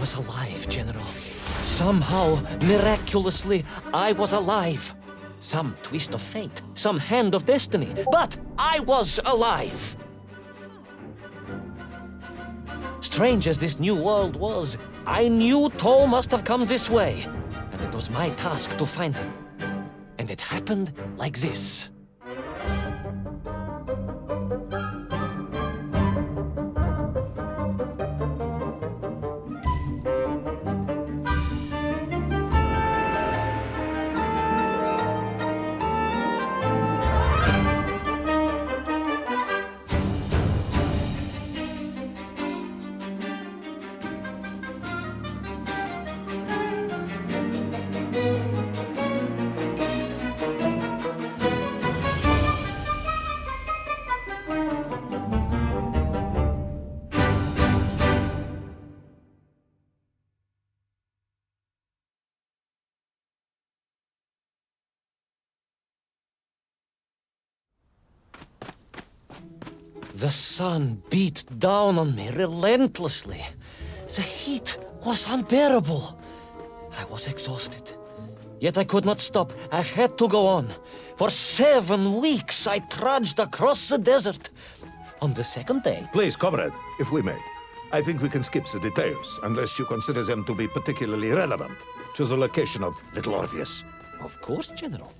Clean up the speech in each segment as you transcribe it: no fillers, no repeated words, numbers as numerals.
was alive, General. Somehow, miraculously, I was alive. Some twist of fate, some hand of destiny, but I was alive. Strange as this new world was, I knew Toll must have come this way, and it was my task to find him. And it happened like this. The sun beat down on me relentlessly. The heat was unbearable. I was exhausted. Yet I could not stop. I had to go on. For 7 weeks I trudged across the desert. On the second day... Please, comrade, if we may. I think we can skip the details, unless you consider them to be particularly relevant to the location of Little Orpheus. Of course, General.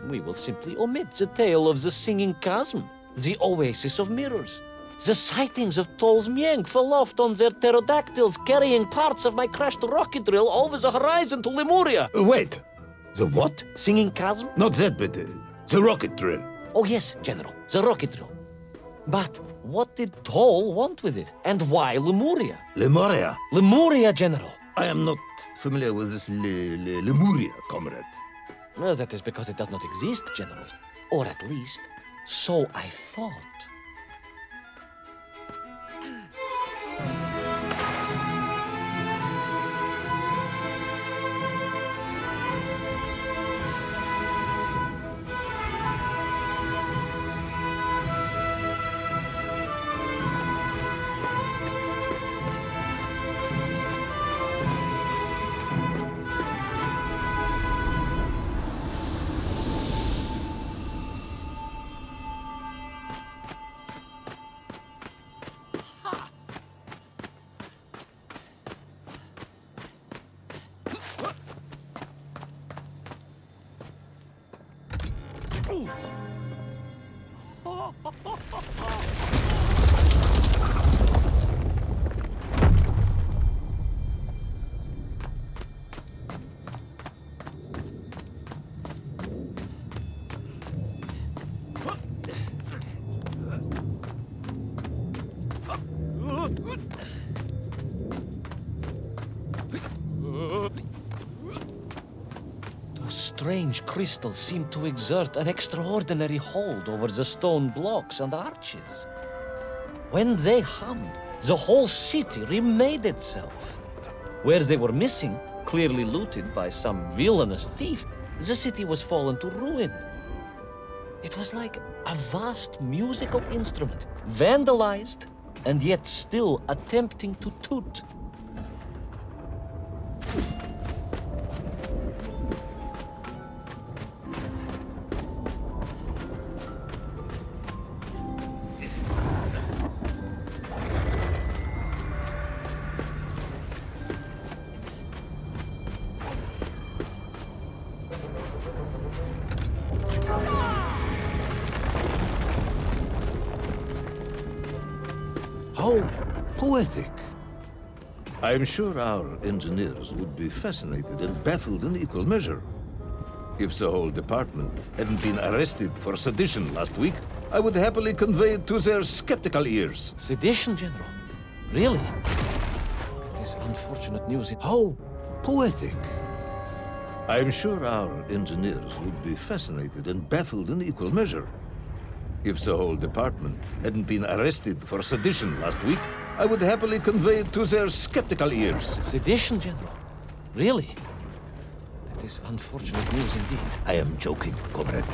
We will simply omit the tale of the singing chasm. The oasis of mirrors. The sightings of Toll's Mienk aloft on their pterodactyls carrying parts of my crashed rocket drill over the horizon to Lemuria. Wait, the what? Singing chasm? Not that, but the rocket drill. Oh yes, General, the rocket drill. But what did Toll want with it? And why Lemuria? Lemuria? Lemuria, General. I am not familiar with this Lemuria, comrade. Well, that is because it does not exist, General. Or at least... so I thought. Strange crystals seemed to exert an extraordinary hold over the stone blocks and arches. When they hummed, the whole city remade itself. Where they were missing, clearly looted by some villainous thief, the city was fallen to ruin. It was like a vast musical instrument, vandalized, and yet still attempting to toot. How poetic. I'm sure our engineers would be fascinated and baffled in equal measure. If the whole department hadn't been arrested for sedition last week, I would happily convey it to their skeptical ears. Sedition, General? Really? It is unfortunate news. How poetic. I'm sure our engineers would be fascinated and baffled in equal measure. If the whole department hadn't been arrested for sedition last week, I would happily convey it to their skeptical ears. Sedition, General? Really? That is unfortunate news indeed. I am joking, comrade.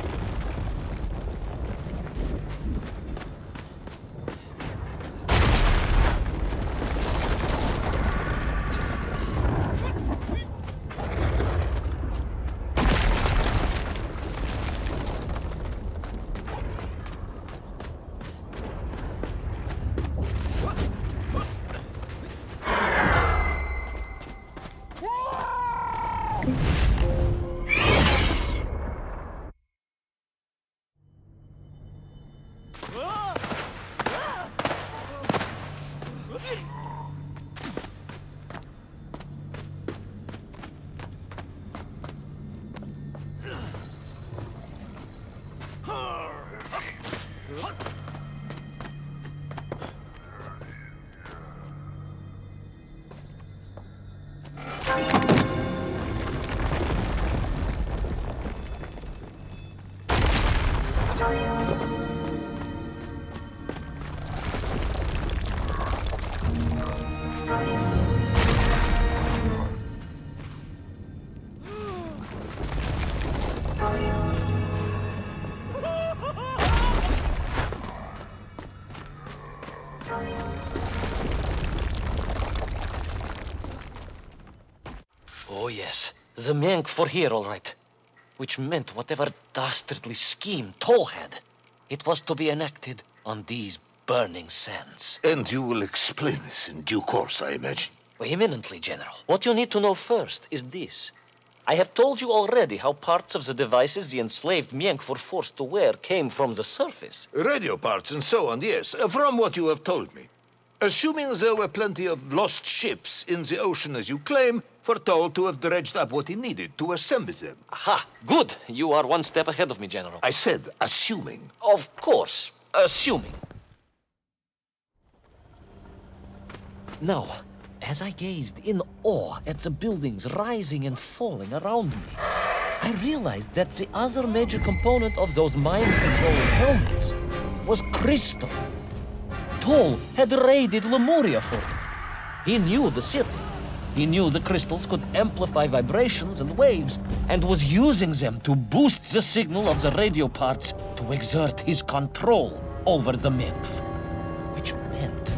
Oh, yes. The Mank were here, all right. Which meant whatever dastardly scheme Toll had, it was to be enacted on these burning sands. And you will explain this in due course, I imagine. Imminently, General. What you need to know first is this. I have told you already how parts of the devices the enslaved Mienk were forced to wear came from the surface. Radio parts and so on, yes, from what you have told me. Assuming there were plenty of lost ships in the ocean as you claim, for Toll to have dredged up what he needed to assemble them. Aha, good. You are one step ahead of me, General. I said assuming. Of course, assuming. Now, as I gazed in awe at the buildings rising and falling around me, I realized that the other major component of those mind-controlling helmets was crystal. Toll had raided Lemuria for him. He knew the city. He knew the crystals could amplify vibrations and waves, and was using them to boost the signal of the radio parts to exert his control over the Memph. Which meant...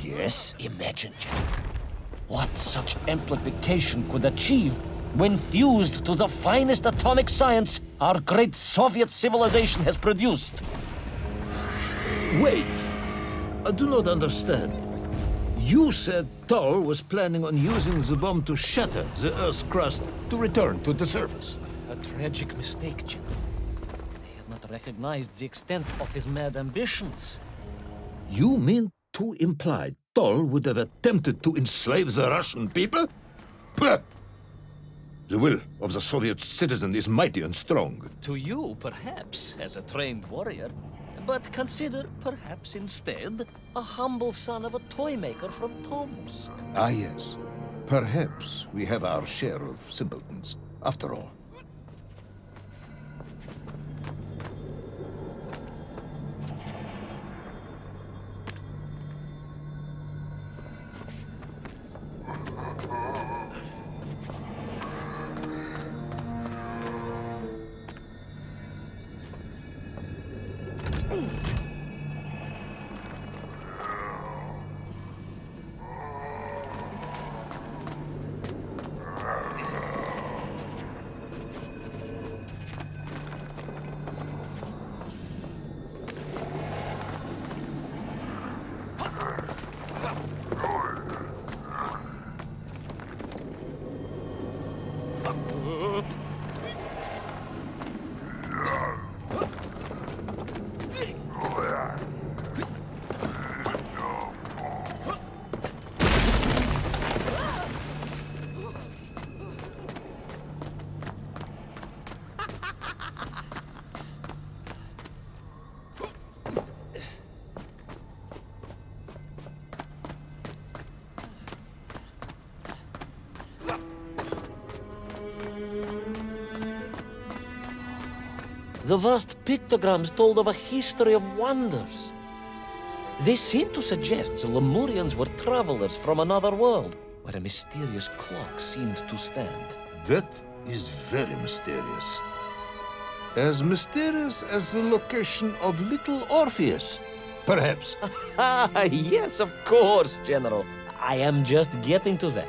Yes? Imagine, Jack, what such amplification could achieve when fused to the finest atomic science our great Soviet civilization has produced. Wait! I do not understand. You said Toll was planning on using the bomb to shatter the Earth's crust to return to the surface. A tragic mistake, General. They had not recognized the extent of his mad ambitions. You mean to imply Toll would have attempted to enslave the Russian people? Pah! The will of the Soviet citizen is mighty and strong. To you, perhaps, as a trained warrior, but consider, perhaps instead, a humble son of a toy maker from Tomsk. Ah, yes. Perhaps we have our share of simpletons, after all. The vast pictograms told of a history of wonders. They seem to suggest the Lemurians were travelers from another world, where a mysterious clock seemed to stand. That is very mysterious. As mysterious as the location of little Orpheus, perhaps. Ah, yes, of course, General. I am just getting to that.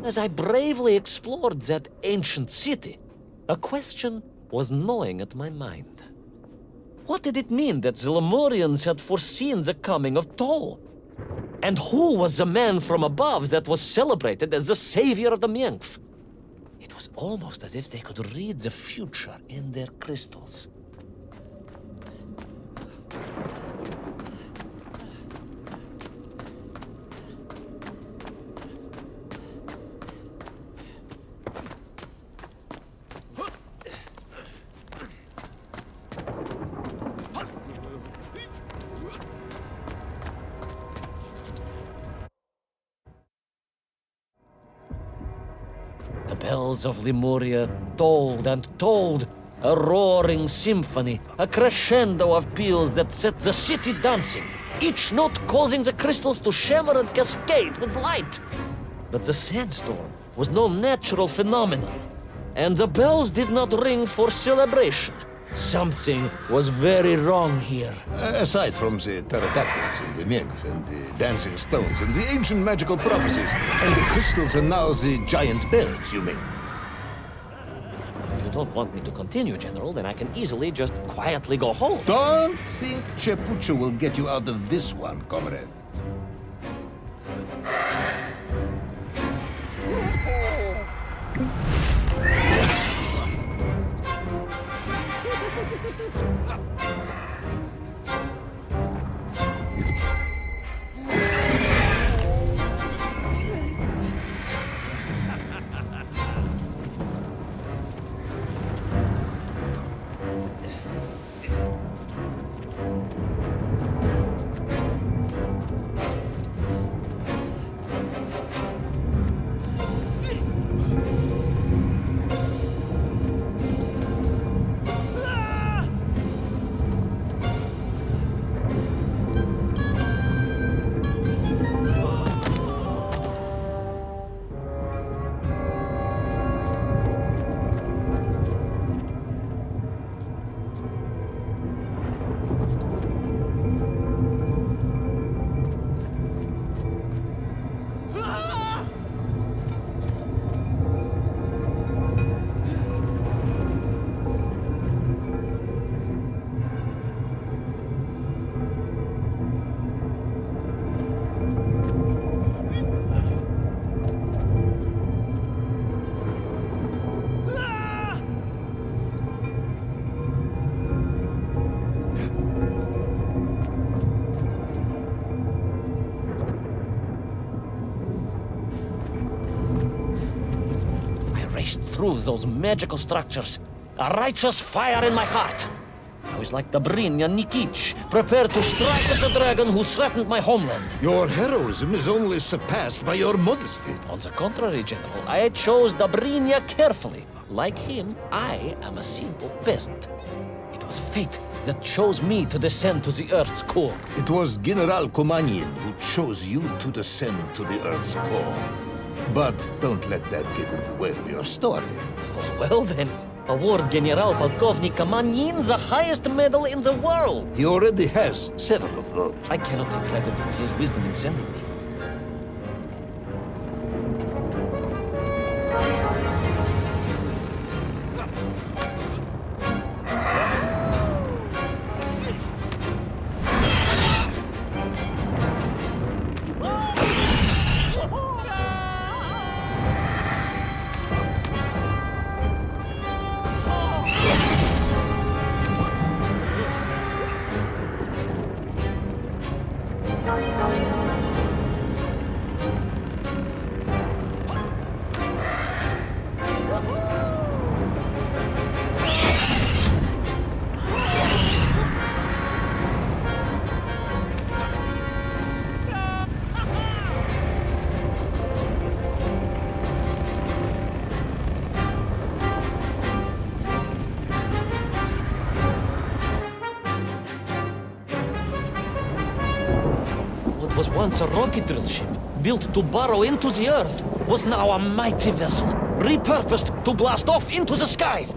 As I bravely explored that ancient city, a question was gnawing at my mind. What did it mean that the Lemurians had foreseen the coming of Tol? And who was the man from above that was celebrated as the savior of the Miengf? It was almost as if they could read the future in their crystals. The bells of Lemuria tolled and tolled, a roaring symphony, a crescendo of peals that set the city dancing, each note causing the crystals to shimmer and cascade with light. But the sandstorm was no natural phenomenon, and the bells did not ring for celebration. Something was very wrong here. Aside from the pterodactyls and the Miengf and the dancing stones and the ancient magical prophecies and the crystals and now the giant bells, you mean? If you don't want me to continue, General, then I can easily just quietly go home. Don't think Chepucho will get you out of this one, comrade. Through those magical structures, a righteous fire in my heart. I was like Dobrynya Nikitsch, prepared to strike at the dragon who threatened my homeland. Your heroism is only surpassed by your modesty. On the contrary, General, I chose Dobrynya carefully. Like him, I am a simple peasant. It was fate that chose me to descend to the Earth's core. It was General Komanyin who chose you to descend to the Earth's core. But don't let that get in the way of your story. Oh, well then, award General Polkovnik Komanyin the highest medal in the world. He already has several of those. I cannot take credit for his wisdom in sending me. once a rocket drill ship, built to burrow into the Earth, was now a mighty vessel, repurposed to blast off into the skies.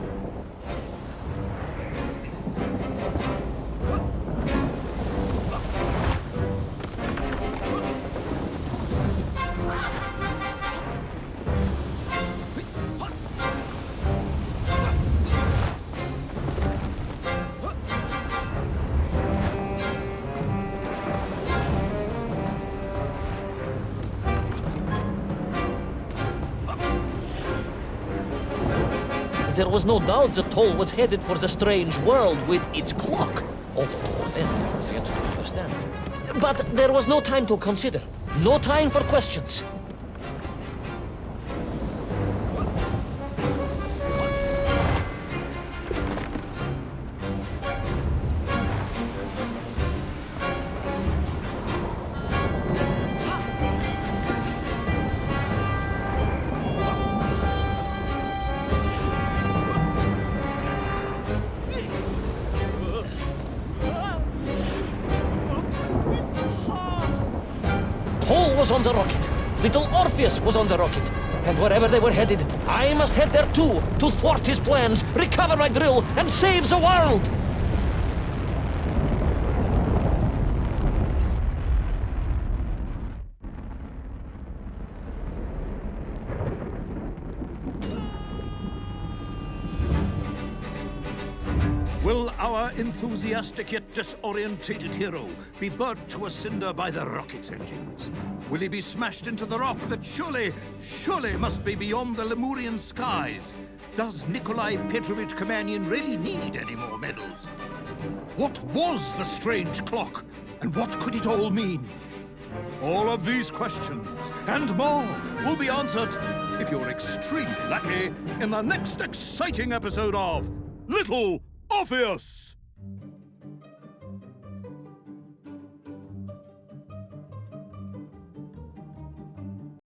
There was no doubt the toll was headed for the strange world with its clock, although then it was yet to understand. But there was no time to consider, no time for questions. Paul was on the rocket. Little Orpheus was on the rocket. And wherever they were headed, I must head there too, to thwart his plans, recover my drill, and save the world! Will our enthusiastic yet disorientated hero be burnt to a cinder by the rocket's engines? Will he be smashed into the rock that surely must be beyond the Lemurian skies? Does Nikolai Petrovich Kamenyan really need any more medals? What was the strange clock, and what could it all mean? All of these questions and more will be answered, if you're extremely lucky, in the next exciting episode of Little Orpheus!